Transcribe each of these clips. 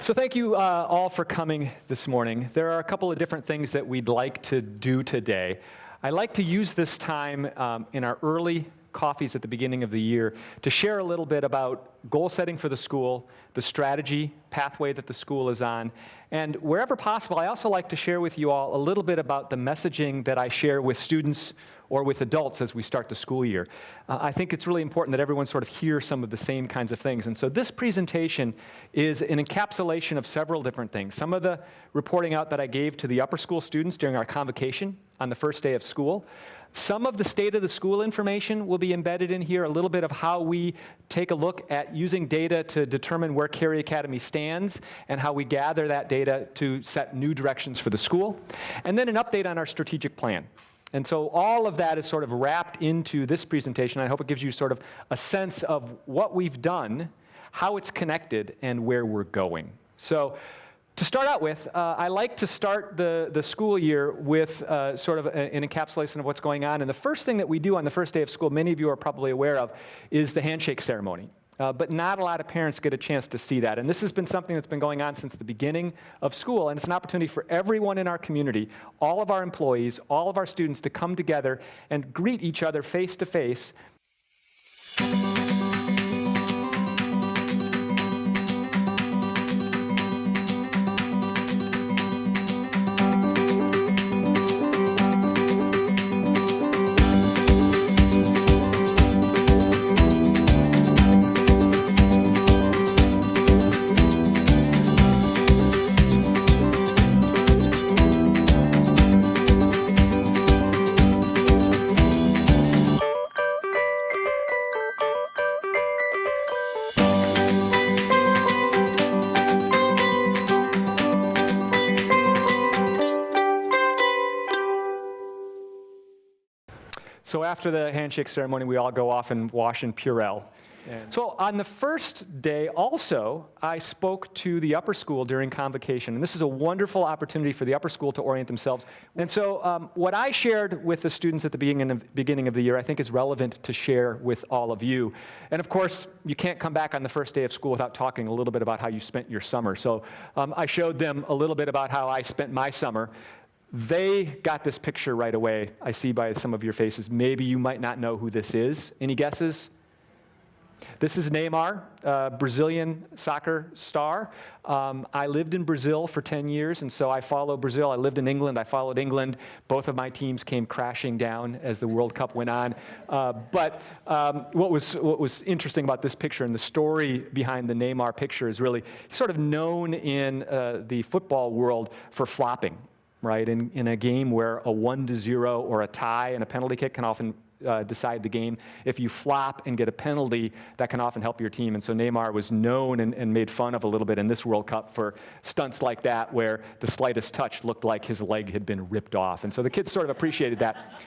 So thank you all for coming this morning. There are a couple of different things that we'd like to do today. I like to use this time in our early coffees at the beginning of the year to share a little bit about goal setting for the school, the strategy pathway that the school is on, and wherever possible, I also like to share with you all a little bit about the messaging that I share with students or with adults as we start the school year. I think it's really important that everyone sort of hear some of the same kinds of things. And so this presentation is an encapsulation of several different things. Some of the reporting out that I gave to the upper school students during our convocation on the first day of school. Some of the state of the school information will be embedded in here, a little bit of how we take a look at using data to determine where Cary Academy stands and how we gather that data to set new directions for the school. And then an update on our strategic plan. And so all of that is sort of wrapped into this presentation. I hope it gives you sort of a sense of what we've done, how it's connected, and where we're going. So to start out with, I like to start the school year with sort of an encapsulation of what's going on. And the first thing that we do on the first day of school, many of you are probably aware of, is the handshake ceremony. But not a lot of parents get a chance to see that. And this has been something that's been going on since the beginning of school. And it's an opportunity for everyone in our community, all of our employees, all of our students to come together and greet each other face to face. So after the handshake ceremony, we all go off and wash in Purell. So on the first day also, I spoke to the upper school during convocation. And this is a wonderful opportunity for the upper school to orient themselves. And so what I shared with the students at the beginning of the year, I think is relevant to share with all of you. And of course, you can't come back on the first day of school without talking a little bit about how you spent your summer. So I showed them a little bit about how I spent my summer. They got this picture right away. I see by some of your faces. Maybe you might not know who this is. Any guesses? This is Neymar, Brazilian soccer star. I lived in Brazil for 10 years, and so I follow Brazil. I lived in England. I followed England. Both of my teams came crashing down as the World Cup went on. But what was interesting about this picture and the story behind the Neymar picture is really sort of known in the football world for flopping. Right, in a game where a 1-0 or a tie and a penalty kick can often decide the game. If you flop and get a penalty, that can often help your team. And so Neymar was known and made fun of a little bit in this World Cup for stunts like that, where the slightest touch looked like his leg had been ripped off. And so the kids sort of appreciated that.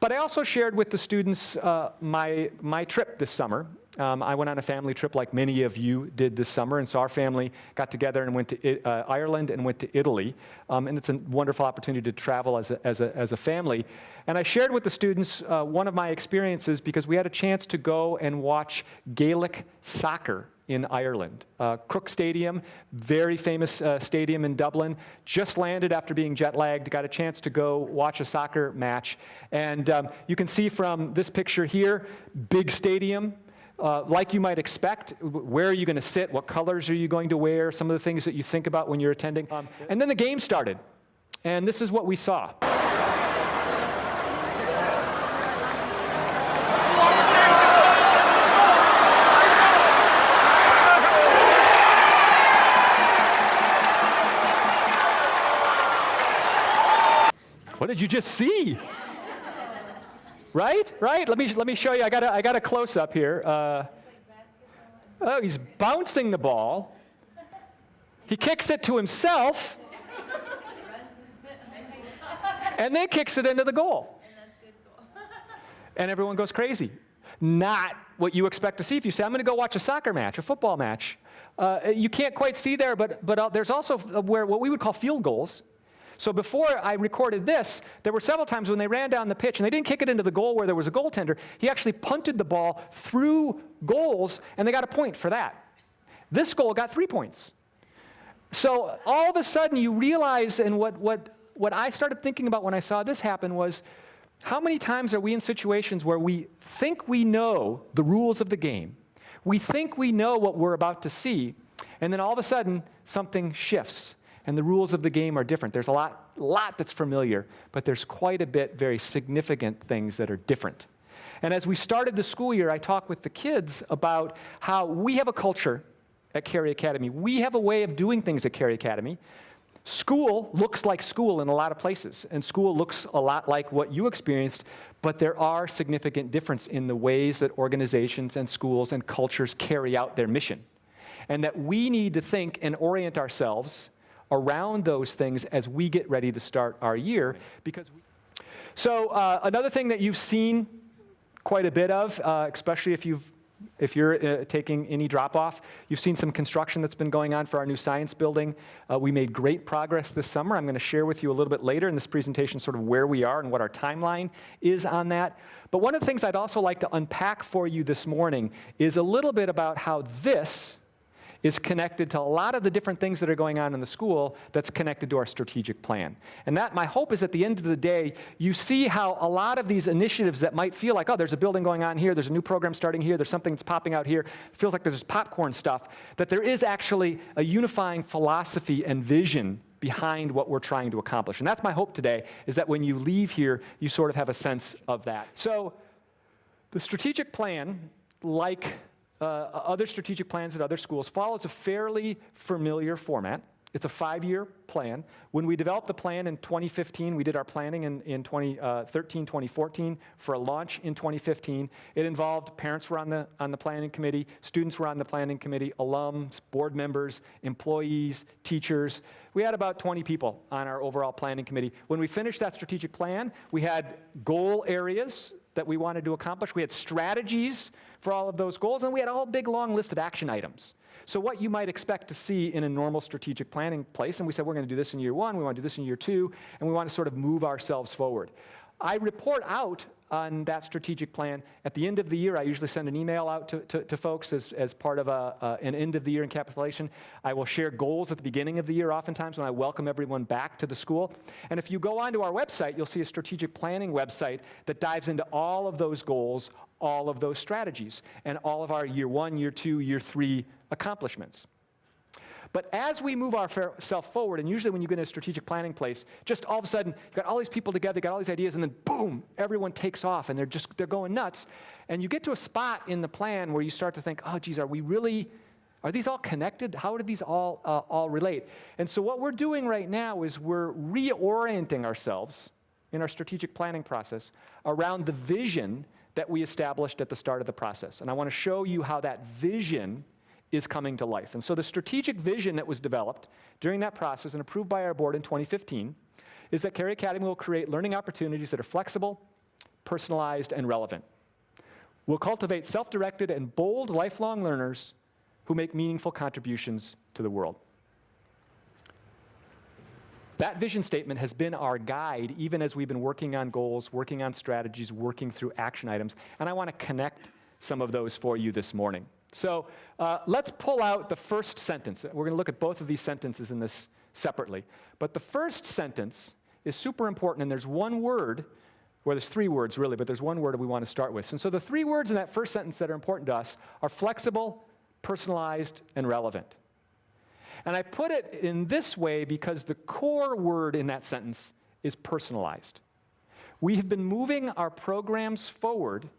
But I also shared with the students my trip this summer. I went on a family trip like many of you did this summer, and so our family got together and went to Ireland and went to Italy. And it's a wonderful opportunity to travel as a family. And I shared with the students one of my experiences because we had a chance to go and watch Gaelic soccer in Ireland. Crook Stadium, very famous stadium in Dublin, just landed after being jet-lagged, got a chance to go watch a soccer match. And you can see from this picture here, big stadium. Like you might expect, where are you going to sit? What colors are you going to wear? Some of the things that you think about when you're attending. And then the game started. And this is what we saw. What did you just see? Right? Let me show you. I got a close up here. Oh, he's bouncing the ball. He kicks it to himself, and then kicks it into the goal. And everyone goes crazy. Not what you expect to see if you say, I'm going to go watch a soccer match, a football match. You can't quite see there, but there's also what we would call field goals. So before I recorded this, there were several times when they ran down the pitch, and they didn't kick it into the goal where there was a goaltender. He actually punted the ball through goals, and they got a point for that. This goal got 3 points. So all of a sudden you realize, and what I started thinking about when I saw this happen was, how many times are we in situations where we think we know the rules of the game, we think we know what we're about to see, and then all of a sudden something shifts and the rules of the game are different. There's a lot that's familiar, but there's quite a bit very significant things that are different. And as we started the school year, I talked with the kids about how we have a culture at Carey Academy. We have a way of doing things at Carey Academy. School looks like school in a lot of places, and school looks a lot like what you experienced, but there are significant differences in the ways that organizations and schools and cultures carry out their mission. And that we need to think and orient ourselves around those things as we get ready to start our year. So another thing that you've seen quite a bit of, especially if you're taking any drop-off, you've seen some construction that's been going on for our new science building. We made great progress this summer. I'm going to share with you a little bit later in this presentation sort of where we are and what our timeline is on that. But one of the things I'd also like to unpack for you this morning is a little bit about how this is connected to a lot of the different things that are going on in the school that's connected to our strategic plan. And that, my hope is at the end of the day, you see how a lot of these initiatives that might feel like, oh, there's a building going on here, there's a new program starting here, there's something that's popping out here, it feels like there's popcorn stuff, that there is actually a unifying philosophy and vision behind what we're trying to accomplish. And that's my hope today, is that when you leave here, you sort of have a sense of that. So the strategic plan, like other strategic plans at other schools, follows a fairly familiar format. It's a 5-year plan. When we developed the plan in 2015, we did our planning in 2013, 2014 for a launch in 2015. It involved parents were on the planning committee, students were on the planning committee, alums, board members, employees, teachers. We had about 20 people on our overall planning committee. When we finished that strategic plan, we had goal areas that we wanted to accomplish. We had strategies for all of those goals, and we had a whole big long list of action items. So what you might expect to see in a normal strategic planning place, and we said we're going to do this in year 1, we want to do this in year 2, and we want to sort of move ourselves forward. I report out on that strategic plan. At the end of the year, I usually send an email out to folks as part of an end of the year encapsulation. I will share goals at the beginning of the year oftentimes when I welcome everyone back to the school. And if you go onto our website, you'll see a strategic planning website that dives into all of those goals, all of those strategies, and all of our year 1, year 2, year 3 accomplishments. But as we move ourselves forward, and usually when you get in a strategic planning place, just all of a sudden, you've got all these people together, you've got all these ideas, and then boom, everyone takes off, and they're going nuts. And you get to a spot in the plan where you start to think, oh, geez, are these all connected? How do these all relate? And so what we're doing right now is we're reorienting ourselves in our strategic planning process around the vision that we established at the start of the process. And I want to show you how that vision is coming to life. And so the strategic vision that was developed during that process and approved by our board in 2015 is that Carey Academy will create learning opportunities that are flexible, personalized, and relevant. We'll cultivate self-directed and bold lifelong learners who make meaningful contributions to the world. That vision statement has been our guide even as we've been working on goals, working on strategies, working through action items, and I want to connect some of those for you this morning. So let's pull out the first sentence. We're going to look at both of these sentences in this separately. But the first sentence is super important, and there's one word, well, there's 3 words really, but there's one word that we want to start with. And so the 3 words in that first sentence that are important to us are flexible, personalized, and relevant. And I put it in this way because the core word in that sentence is personalized. We have been moving our programs forward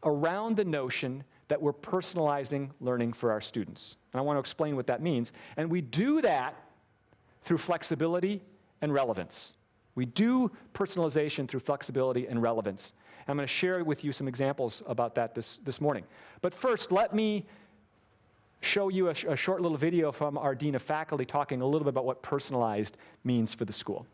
around the notion that we're personalizing learning for our students. And I want to explain what that means. And we do that through flexibility and relevance. We do personalization through flexibility and relevance. And I'm going to share with you some examples about that this morning. But first, let me show you a short little video from our Dean of Faculty talking a little bit about what personalized means for the school.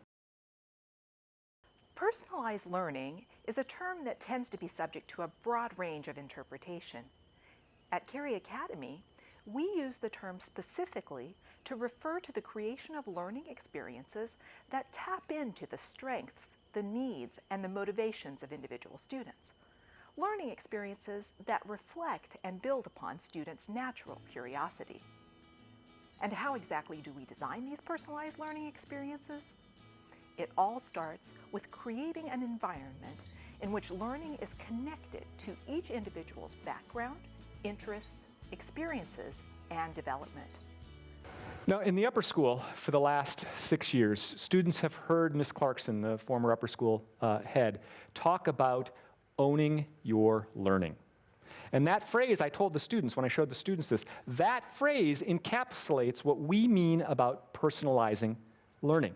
Personalized learning is a term that tends to be subject to a broad range of interpretation. At Carey Academy, we use the term specifically to refer to the creation of learning experiences that tap into the strengths, the needs, and the motivations of individual students. Learning experiences that reflect and build upon students' natural curiosity. And how exactly do we design these personalized learning experiences? It all starts with creating an environment in which learning is connected to each individual's background, interests, experiences, and development. Now, in the upper school, for the last 6 years, students have heard Ms. Clarkson, the former upper school head, talk about owning your learning. And that phrase, I told the students when I showed the students this, that phrase encapsulates what we mean about personalizing learning.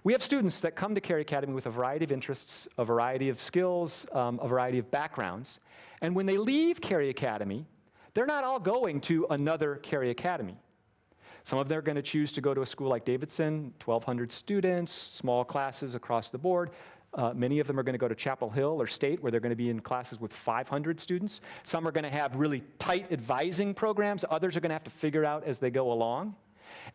We have students that come to Carey Academy with a variety of interests, a variety of skills, a variety of backgrounds. And when they leave Carey Academy, they're not all going to another Carey Academy. Some of them are going to choose to go to a school like Davidson, 1,200 students, small classes across the board. Many of them are going to go to Chapel Hill or State, where they're going to be in classes with 500 students. Some are going to have really tight advising programs. Others are going to have to figure out as they go along.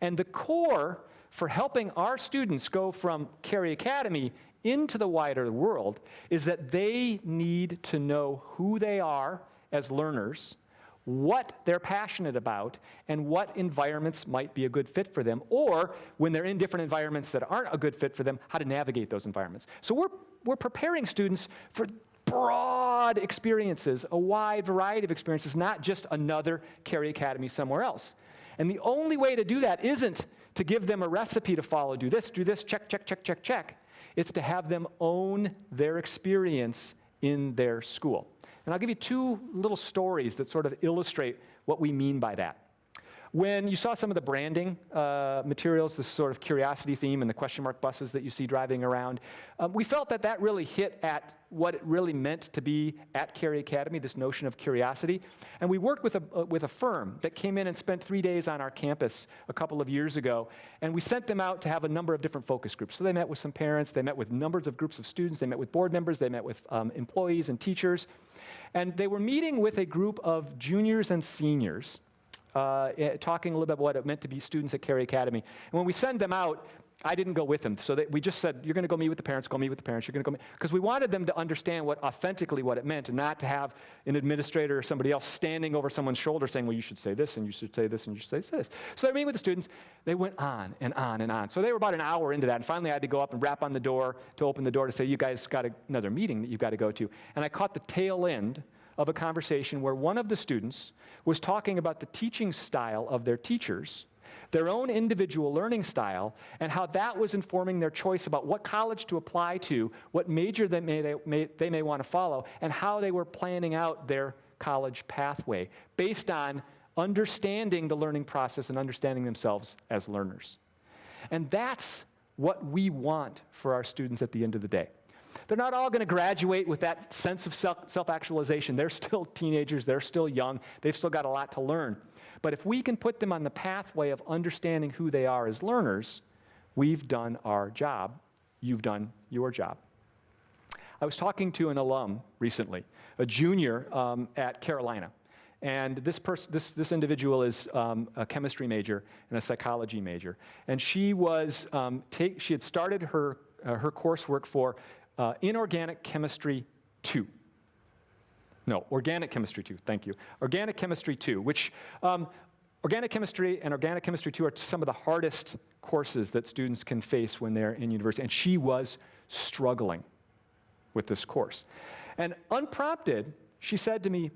And the core for helping our students go from Carey Academy into the wider world is that they need to know who they are as learners, what they're passionate about, and what environments might be a good fit for them, or when they're in different environments that aren't a good fit for them, how to navigate those environments. So we're preparing students for broad experiences, a wide variety of experiences, not just another Carey Academy somewhere else. And the only way to do that isn't to give them a recipe to follow, do this, check, check, check, check, check. It's to have them own their experience in their school. And I'll give you two little stories that sort of illustrate what we mean by that. When you saw some of the branding materials, this sort of curiosity theme and the question mark buses that you see driving around, we felt that that really hit at what it really meant to be at Carey Academy, this notion of curiosity. And we worked with a firm that came in and spent 3 days on our campus a couple of years ago, and we sent them out to have a number of different focus groups. So they met with some parents, they met with numbers of groups of students, they met with board members, they met with employees and teachers. And they were meeting with a group of juniors and seniors, talking a little bit about what it meant to be students at Carey Academy. And when we send them out, I didn't go with them. So we just said, you're going to go meet with the parents, go meet with the parents, you're going to go meet, because we wanted them to understand authentically what it meant, and not to have an administrator or somebody else standing over someone's shoulder saying, well, you should say this, and you should say this, and you should say this. So they meet with the students. They went on and on and on. So they were about an hour into that, and finally I had to go up and rap on the door to open the door to say, you guys got another meeting that you've got to go to. And I caught the tail end of a conversation where one of the students was talking about the teaching style of their teachers, their own individual learning style, and how that was informing their choice about what college to apply to, what major they may want to follow, and how they were planning out their college pathway based on understanding the learning process and understanding themselves as learners. And that's what we want for our students at the end of the day. They're not all going to graduate with that sense of self-actualization. They're still teenagers. They're still young. They've still got a lot to learn. But if we can put them on the pathway of understanding who they are as learners, we've done our job. You've done your job. I was talking to an alum recently, a junior at Carolina. And this individual is a chemistry major and a psychology major. And she had started her coursework for Inorganic Chemistry 2. No, Organic Chemistry 2, thank you. Organic Chemistry 2, which Organic Chemistry and Organic Chemistry 2 are some of the hardest courses that students can face when they're in university. And she was struggling with this course. And unprompted, she said to me,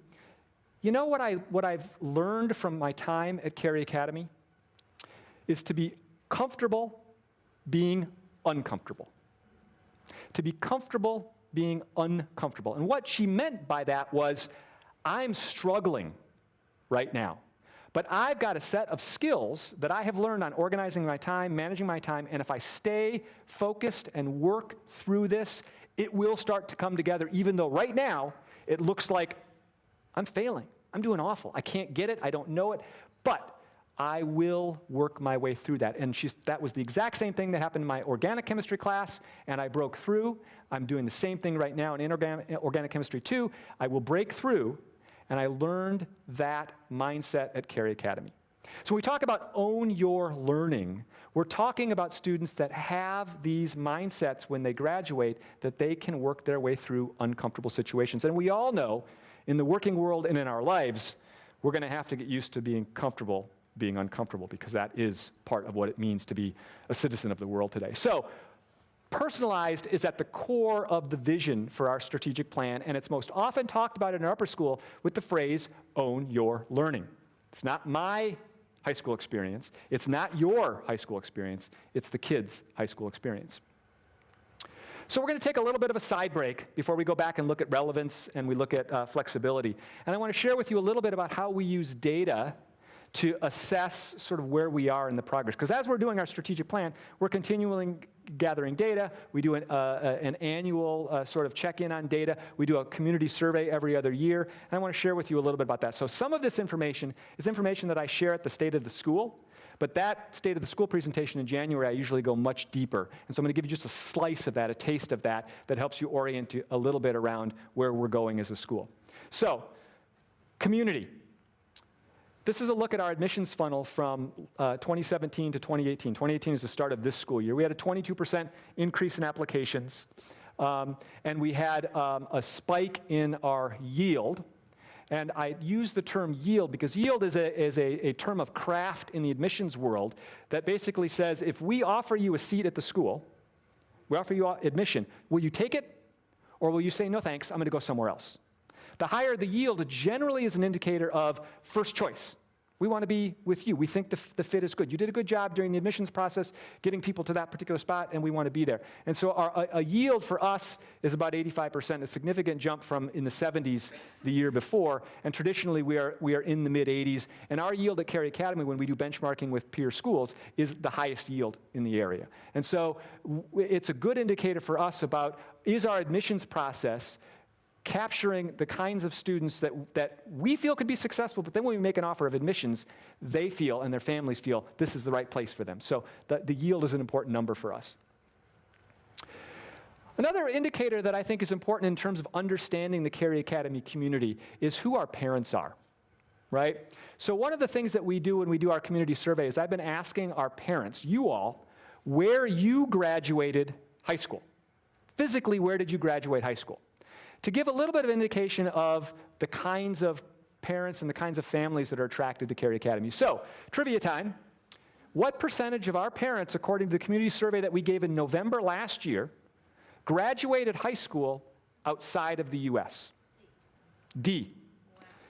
you know what I've learned from my time at Carey Academy is to be comfortable being uncomfortable. To be comfortable being uncomfortable. And what she meant by that was, I'm struggling right now, but I've got a set of skills that I have learned on organizing my time, managing my time, and if I stay focused and work through this, it will start to come together, even though right now it looks like I'm failing. I'm doing awful. I can't get it. I don't know it. But I will work my way through that. And that was the exact same thing that happened in my organic chemistry class, and I broke through. I'm doing the same thing right now in Organic Chemistry 2. I will break through, and I learned that mindset at Carey Academy. So when we talk about own your learning, we're talking about students that have these mindsets when they graduate that they can work their way through uncomfortable situations. And we all know in the working world and in our lives, we're going to have to get used to being comfortable being uncomfortable, because that is part of what it means to be a citizen of the world today. So, personalized is at the core of the vision for our strategic plan, and it's most often talked about in our upper school with the phrase, own your learning. It's not my high school experience. It's not your high school experience. It's the kids' high school experience. So we're going to take a little bit of a side break before we go back and look at relevance and we look at flexibility. And I want to share with you a little bit about how we use data to assess sort of where we are in the progress. Because as we're doing our strategic plan, we're continually gathering data. We do an annual sort of check-in on data. We do a community survey every other year. And I want to share with you a little bit about that. So some of this information is information that I share at the State of the School. But that State of the School presentation in January, I usually go much deeper. And so I'm going to give you just a slice of that, a taste of that, that helps you orient you a little bit around where we're going as a school. So, community. This is a look at our admissions funnel from 2017 to 2018. 2018 is the start of this school year. We had a 22% increase in applications, and we had a spike in our yield. And I use the term yield because yield is a term of craft in the admissions world that basically says, if we offer you a seat at the school, we offer you admission, will you take it, or will you say, no thanks, I'm going to go somewhere else? The higher the yield generally is an indicator of first choice. We want to be with you. We think the fit is good. You did a good job during the admissions process getting people to that particular spot, and we want to be there. And so a yield for us is about 85%, a significant jump from in the 70s the year before. And traditionally, we are in the mid-80s. And our yield at Carey Academy, when we do benchmarking with peer schools, is the highest yield in the area. And so it's a good indicator for us about, is our admissions process capturing the kinds of students that we feel could be successful, but then when we make an offer of admissions, they feel and their families feel this is the right place for them. So the yield is an important number for us. Another indicator that I think is important in terms of understanding the Carey Academy community is who our parents are, right? So one of the things that we do when we do our community survey is I've been asking our parents, you all, where you graduated high school. Physically, where did you graduate high school? To give a little bit of indication of the kinds of parents and the kinds of families that are attracted to Carey Academy. So, trivia time. What percentage of our parents, according to the community survey that we gave in November last year, graduated high school outside of the U.S.? D.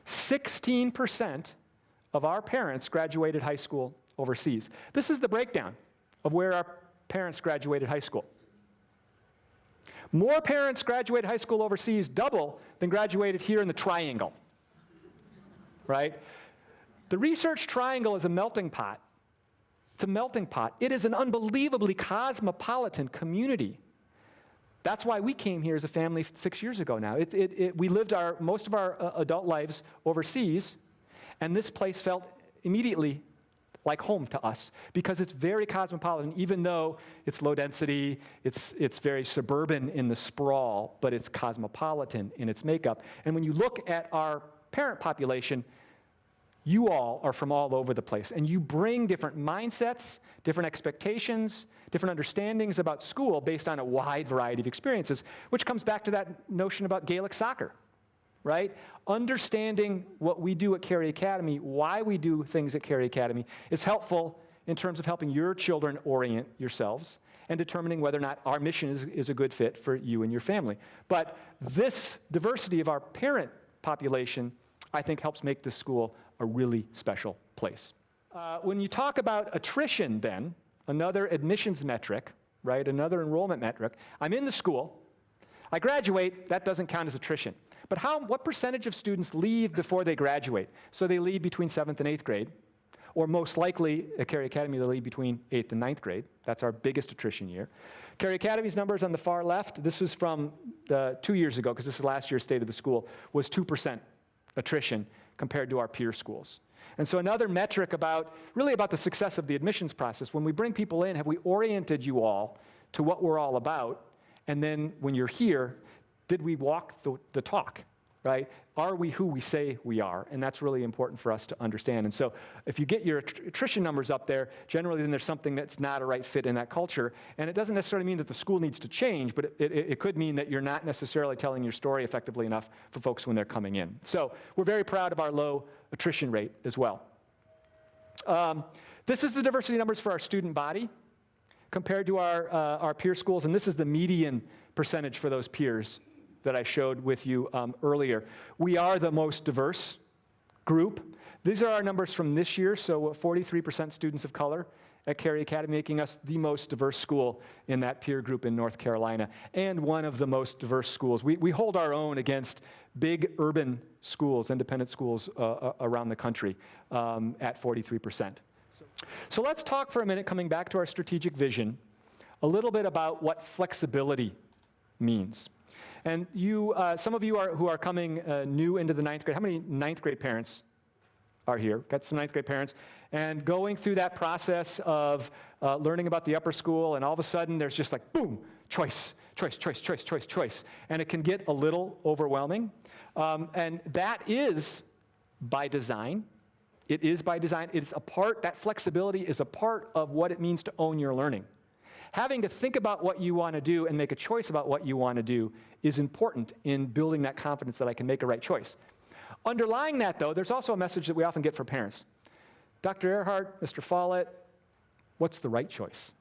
16% of our parents graduated high school overseas. This is the breakdown of where our parents graduated high school. More parents graduated high school overseas, double, than graduated here in the triangle, right? The research triangle is a melting pot. It's a melting pot. It is an unbelievably cosmopolitan community. That's why we came here as a family 6 years ago now. We lived most of our adult lives overseas, and this place felt immediately like home to us, because it's very cosmopolitan, even though it's low density, it's very suburban in the sprawl, but it's cosmopolitan in its makeup. And when you look at our parent population, you all are from all over the place, and you bring different mindsets, different expectations, different understandings about school based on a wide variety of experiences, which comes back to that notion about Gaelic soccer, right? Understanding what we do at Carey Academy, why we do things at Carey Academy, is helpful in terms of helping your children orient yourselves and determining whether or not our mission is a good fit for you and your family. But this diversity of our parent population, I think, helps make this school a really special place. When you talk about attrition, then, another admissions metric, right, another enrollment metric, I'm in the school, I graduate, that doesn't count as attrition. But what percentage of students leave before they graduate? So they leave between 7th and 8th grade, or most likely at Carey Academy they leave between 8th and 9th grade. That's our biggest attrition year. Carey Academy's numbers on the far left, this was from 2 years ago, because this is last year's State of the School, was 2% attrition compared to our peer schools. And so another metric really about the success of the admissions process, when we bring people in, have we oriented you all to what we're all about? And then when you're here, did we walk the talk, right? Are we who we say we are? And that's really important for us to understand. And so if you get your attrition numbers up there, generally then there's something that's not a right fit in that culture. And it doesn't necessarily mean that the school needs to change, but it could mean that you're not necessarily telling your story effectively enough for folks when they're coming in. So we're very proud of our low attrition rate as well. This is the diversity numbers for our student body compared to our peer schools, and this is the median percentage for those peers that I showed with you earlier. We are the most diverse group. These are our numbers from this year, so 43% students of color at Carey Academy, making us the most diverse school in that peer group in North Carolina, and one of the most diverse schools. We hold our own against big urban schools, independent schools around the country at 43%. So let's talk for a minute, coming back to our strategic vision, a little bit about what flexibility means. And you, some of you who are coming new into the 9th grade, how many 9th grade parents are here? Got some 9th grade parents. And going through that process of learning about the upper school, and all of a sudden there's just like, boom, choice, choice, choice, choice, choice, choice. And it can get a little overwhelming. And that is by design. It is by design. It's a part, that flexibility is a part of what it means to own your learning. Having to think about what you want to do and make a choice about what you want to do is important in building that confidence that I can make a right choice. Underlying that, though, there's also a message that we often get from parents. Dr. Earhart, Mr. Follett, what's the right choice?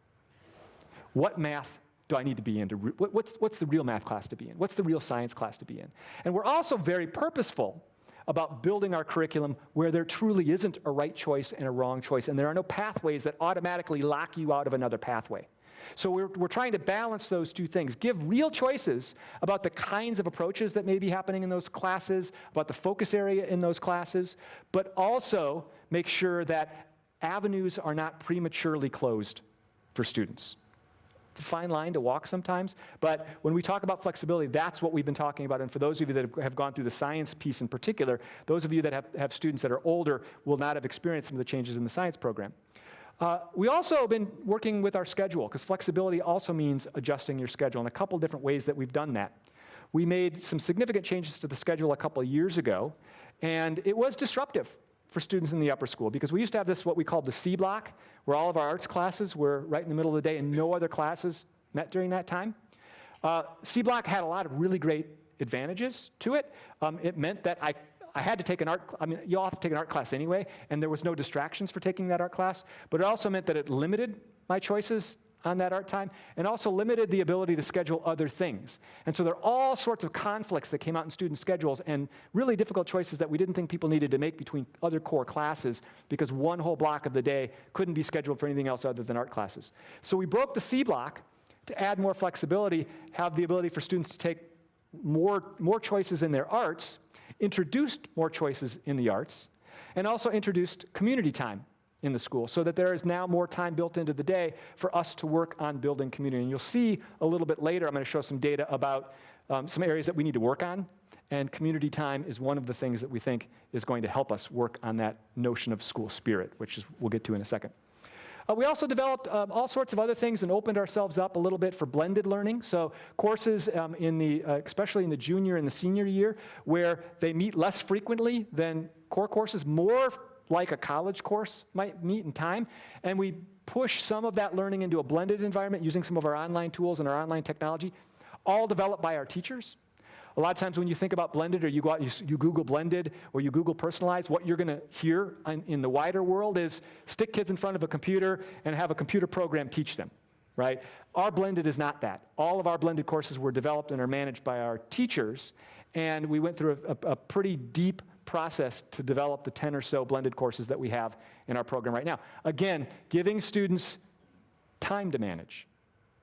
What math do I need to be in? What's the real math class to be in? What's the real science class to be in? And we're also very purposeful about building our curriculum where there truly isn't a right choice and a wrong choice, and there are no pathways that automatically lock you out of another pathway. So we're trying to balance those two things, give real choices about the kinds of approaches that may be happening in those classes, about the focus area in those classes, but also make sure that avenues are not prematurely closed for students. It's a fine line to walk sometimes, but when we talk about flexibility, that's what we've been talking about. And for those of you that have gone through the science piece in particular, those of you that have students that are older will not have experienced some of the changes in the science program. We also have been working with our schedule, because flexibility also means adjusting your schedule in a couple different ways that we've done that. We made some significant changes to the schedule a couple of years ago, and it was disruptive for students in the upper school, because we used to have this, what we called the C block, where all of our arts classes were right in the middle of the day and no other classes met during that time. C block had a lot of really great advantages to it. It meant that I had to take you all have to take an art class anyway, and there was no distractions for taking that art class, but it also meant that it limited my choices on that art time, and also limited the ability to schedule other things. And so there are all sorts of conflicts that came out in student schedules, and really difficult choices that we didn't think people needed to make between other core classes, because one whole block of the day couldn't be scheduled for anything else other than art classes. So we broke the C block to add more flexibility, have the ability for students to take more choices in their arts, introduced more choices in the arts, and also introduced community time in the school, so that there is now more time built into the day for us to work on building community. And you'll see a little bit later, I'm going to show some data about some areas that we need to work on, and community time is one of the things that we think is going to help us work on that notion of school spirit, which we'll get to in a second. We also developed all sorts of other things and opened ourselves up a little bit for blended learning. So courses especially in the junior and the senior year, where they meet less frequently than core courses, more like a college course might meet in time. And we push some of that learning into a blended environment using some of our online tools and our online technology, all developed by our teachers. A lot of times when you think about blended, or you go out, you Google blended, or you Google personalized, what you're going to hear in the wider world is stick kids in front of a computer and have a computer program teach them, right? Our blended is not that. All of our blended courses were developed and are managed by our teachers, and we went through a pretty deep process to develop the 10 or so blended courses that we have in our program right now. Again, giving students time to manage.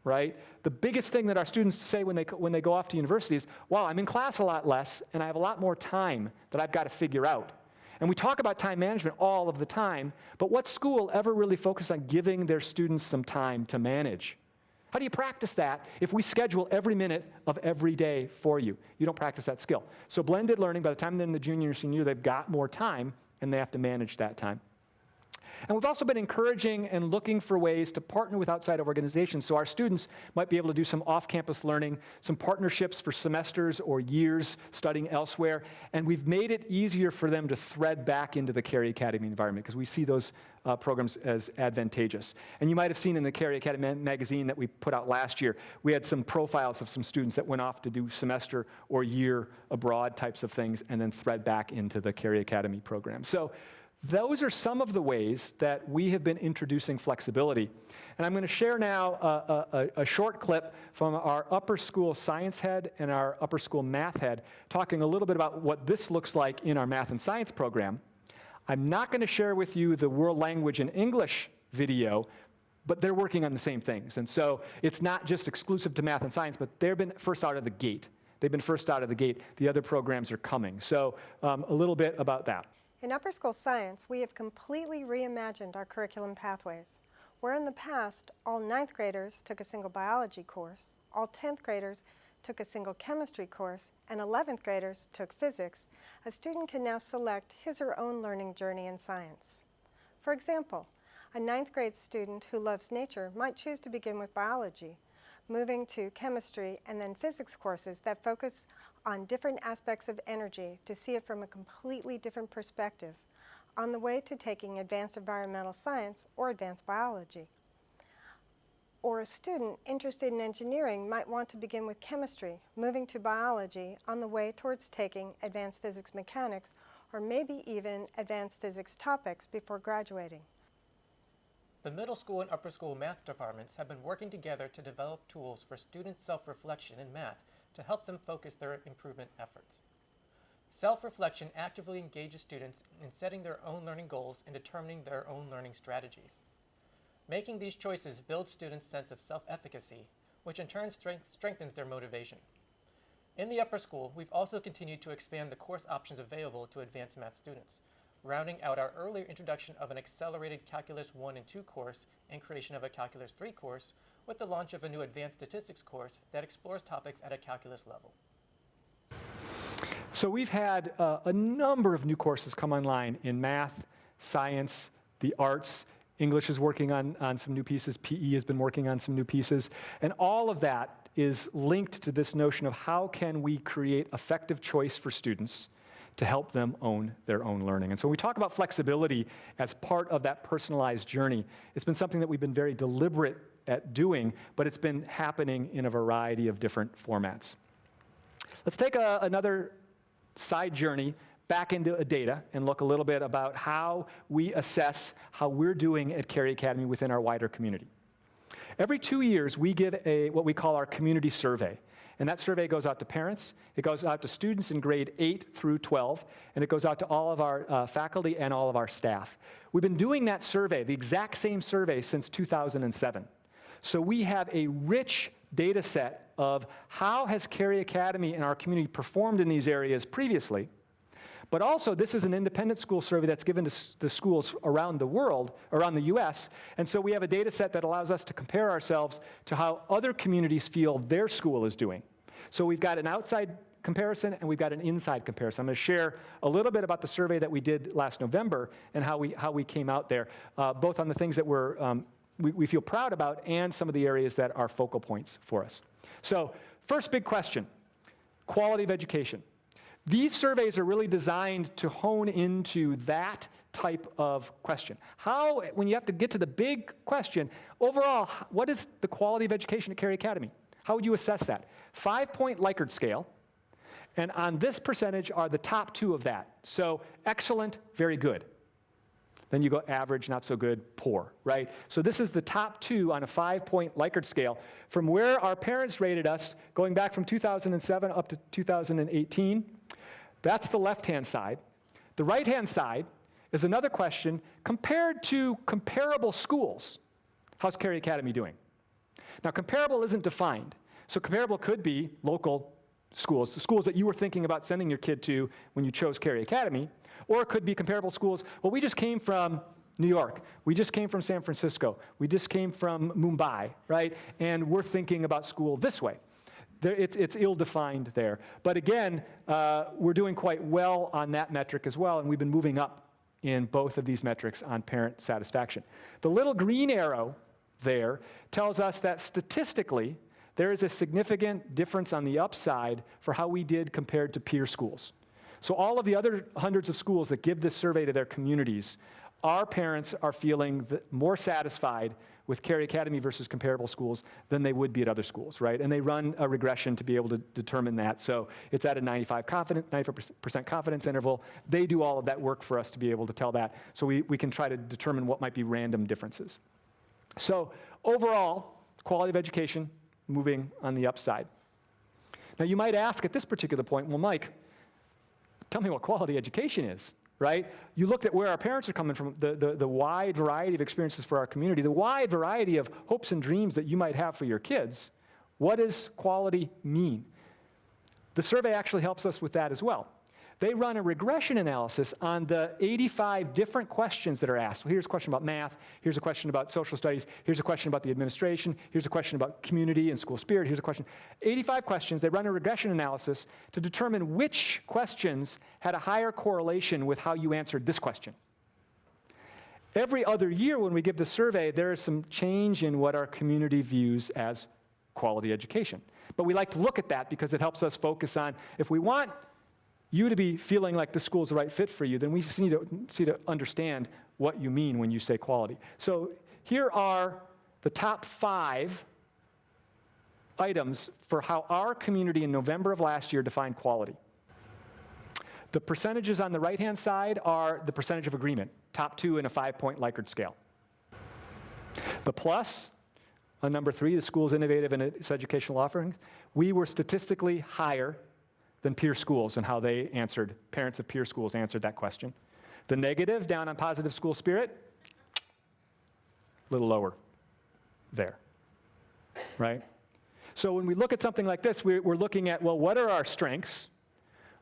Right? The biggest thing that our students say when they go off to university is, wow, I'm in class a lot less, and I have a lot more time that I've got to figure out. And we talk about time management all of the time, but what school ever really focused on giving their students some time to manage? How do you practice that if we schedule every minute of every day for you? You don't practice that skill. So blended learning, by the time they're in the junior or senior, they've got more time, and they have to manage that time. And we've also been encouraging and looking for ways to partner with outside organizations, so our students might be able to do some off-campus learning, some partnerships for semesters or years studying elsewhere, and we've made it easier for them to thread back into the Carey Academy environment, because we see those programs as advantageous. And you might have seen in the Carey Academy magazine that we put out last year, we had some profiles of some students that went off to do semester or year abroad types of things, and then thread back into the Carey Academy program. So Those are some of the ways that we have been introducing flexibility. And I'm going to share now a short clip from our upper school science head and our upper school math head talking a little bit about what this looks like in our math and science program. I'm not going to share with you the world language and English video, but they're working on the same things. And so it's not just exclusive to math and science, but they've been first out of the gate. They've been first out of the gate. The other programs are coming. So a little bit about that. In upper school science, we have completely reimagined our curriculum pathways. Where in the past, all 9th graders took a single biology course, all 10th graders took a single chemistry course, and 11th graders took physics, a student can now select his or her own learning journey in science. For example, a 9th grade student who loves nature might choose to begin with biology, moving to chemistry and then physics courses that focus on different aspects of energy to see it from a completely different perspective, on the way to taking advanced environmental science or advanced biology. Or a student interested in engineering might want to begin with chemistry, moving to biology on the way towards taking advanced physics mechanics, or maybe even advanced physics topics before graduating. The middle school and upper school math departments have been working together to develop tools for student self-reflection in math to help them focus their improvement efforts. Self-reflection actively engages students in setting their own learning goals and determining their own learning strategies. Making these choices builds students' sense of self-efficacy, which in turn strengthens their motivation. In the upper school, we've also continued to expand the course options available to advanced math students, rounding out our earlier introduction of an accelerated Calculus 1 and 2 course and creation of a Calculus 3 course with the launch of a new advanced statistics course that explores topics at a calculus level. So we've had a number of new courses come online in math, science, the arts. English is working on some new pieces. PE has been working on some new pieces. And all of that is linked to this notion of how can we create effective choice for students to help them own their own learning. And so when we talk about flexibility as part of that personalized journey, it's been something that we've been very deliberate at doing, but it's been happening in a variety of different formats. Let's take another side journey back into data and look a little bit about how we assess how we're doing at Carey Academy within our wider community. Every 2 years, we give what we call our community survey. And that survey goes out to parents, it goes out to students in grade 8 through 12, and it goes out to all of our faculty and all of our staff. We've been doing that survey, the exact same survey, since 2007. So we have a rich data set of how has Carey Academy and our community performed in these areas previously. But also, this is an independent school survey that's given to schools around the world, around the US, and so we have a data set that allows us to compare ourselves to how other communities feel their school is doing. So we've got an outside comparison and we've got an inside comparison. I'm going to share a little bit about the survey that we did last November and how we came out there, both on the things that we feel proud about and some of the areas that are focal points for us. So first big question, quality of education. These surveys are really designed to hone into that type of question. How, when you have to get to the big question, overall, what is the quality of education at Carey Academy? How would you assess that? 5-point Likert scale, and on this percentage are the top 2 of that. So excellent, very good. Then you go average, not so good, poor, right? So this is the top 2 on a 5-point Likert scale from where our parents rated us going back from 2007 up to 2018. That's the left-hand side. The right-hand side is another question. Compared to comparable schools, how's Carey Academy doing? Now, comparable isn't defined. So comparable could be local schools, the schools that you were thinking about sending your kid to when you chose Carey Academy, or it could be comparable schools. Well, we just came from New York. We just came from San Francisco. We just came from Mumbai, right? And we're thinking about school this way. It's ill-defined there. But again, we're doing quite well on that metric as well, and we've been moving up in both of these metrics on parent satisfaction. The little green arrow there tells us that statistically, there is a significant difference on the upside for how we did compared to peer schools. So all of the other hundreds of schools that give this survey to their communities, our parents are feeling more satisfied with Cary Academy versus comparable schools than they would be at other schools, right? And they run a regression to be able to determine that. So it's at a 95% confidence interval. They do all of that work for us to be able to tell that. So we can try to determine what might be random differences. So overall, quality of education moving on the upside. Now you might ask at this particular point, well, Mike, tell me what quality education is, right? You looked at where our parents are coming from, the wide variety of experiences for our community, the wide variety of hopes and dreams that you might have for your kids. What does quality mean? The survey actually helps us with that as well. They run a regression analysis on the 85 different questions that are asked. Well, here's a question about math. Here's a question about social studies. Here's a question about the administration. Here's a question about community and school spirit. Here's a question. 85 questions. They run a regression analysis to determine which questions had a higher correlation with how you answered this question. Every other year when we give the survey, there is some change in what our community views as quality education. But we like to look at that because it helps us focus on, if we want you to be feeling like the school's the right fit for you, then we just need to understand what you mean when you say quality. So here are the top 5 items for how our community in November of last year defined quality. The percentages on the right-hand side are the percentage of agreement, top 2 in a 5-point Likert scale. The plus, on number 3, the school's innovative in its educational offerings, we were statistically higher than peer schools and how they answered, parents of peer schools answered that question. The negative, down on positive school spirit, a little lower there, right? So when we look at something like this, we're looking at, well, what are our strengths?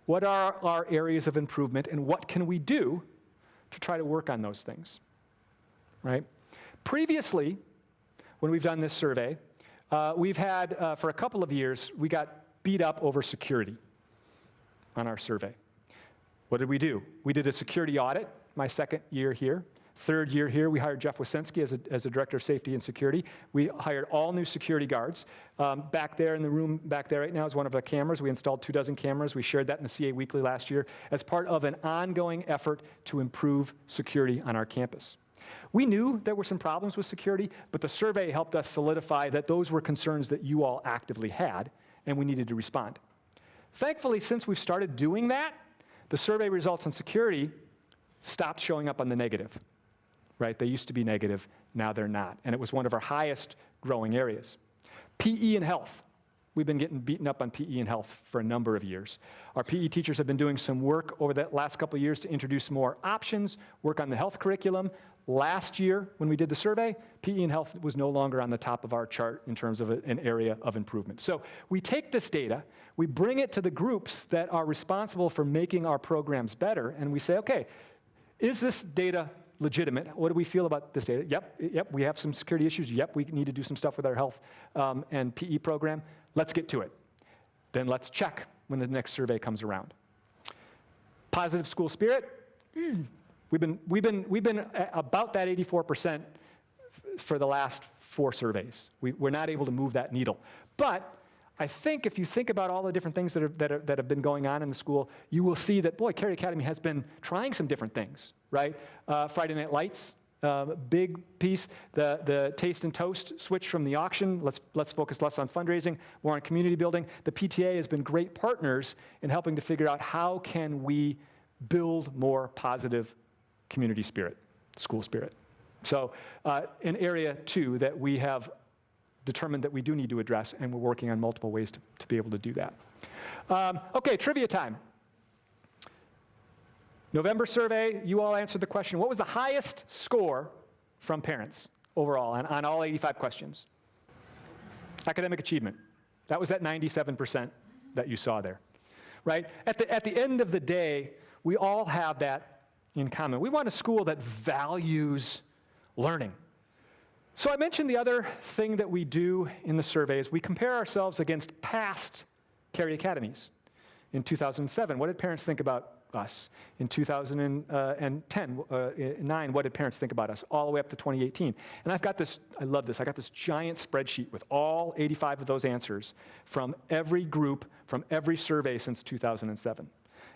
What are our areas of improvement? And what can we do to try to work on those things, right? Previously, when we've done this survey, we've had, for a couple of years, we got beat up over security on our survey. What did we do? We did a security audit, my second year here. Third year here, we hired Jeff Wasenski as a director of safety and security. We hired all new security guards. Back there in the room, back there right now is one of the cameras. We installed 24 cameras. We shared that in the CA Weekly last year as part of an ongoing effort to improve security on our campus. We knew there were some problems with security, but the survey helped us solidify that those were concerns that you all actively had, and we needed to respond. Thankfully, since we've started doing that, the survey results on security stopped showing up on the negative, right? They used to be negative, now they're not. And it was one of our highest growing areas. PE and health. We've been getting beaten up on PE and health for a number of years. Our PE teachers have been doing some work over the last couple of years to introduce more options, work on the health curriculum. Last year, when we did the survey, PE and health was no longer on the top of our chart in terms of an area of improvement. So we take this data, we bring it to the groups that are responsible for making our programs better, and we say, okay, is this data legitimate? What do we feel about this data? Yep, we have some security issues. Yep, we need to do some stuff with our health and PE program. Let's get to it. Then let's check when the next survey comes around. Positive school spirit. We've been about that 84% for the last 4 surveys. We're not able to move that needle. But I think if you think about all the different things that have been going on in the school, you will see that, boy, Cary Academy has been trying some different things, right? Friday Night Lights, big piece. The Taste and Toast switch from the auction. Let's focus less on fundraising, more on community building. The PTA has been great partners in helping to figure out how can we build more positive community spirit, school spirit. So an area, too, that we have determined that we do need to address, and we're working on multiple ways to be able to do that. Okay, trivia time. November survey, you all answered the question, what was the highest score from parents overall on all 85 questions? Academic achievement. That was that 97% that you saw there, right? At the end of the day, we all have that in common. We want a school that values learning. So I mentioned the other thing that we do in the survey is we compare ourselves against past Cary Academies. In 2007, what did parents think about us? In 2009, what did parents think about us? All the way up to 2018. And I've got this, I love this, I got this giant spreadsheet with all 85 of those answers from every group, from every survey since 2007.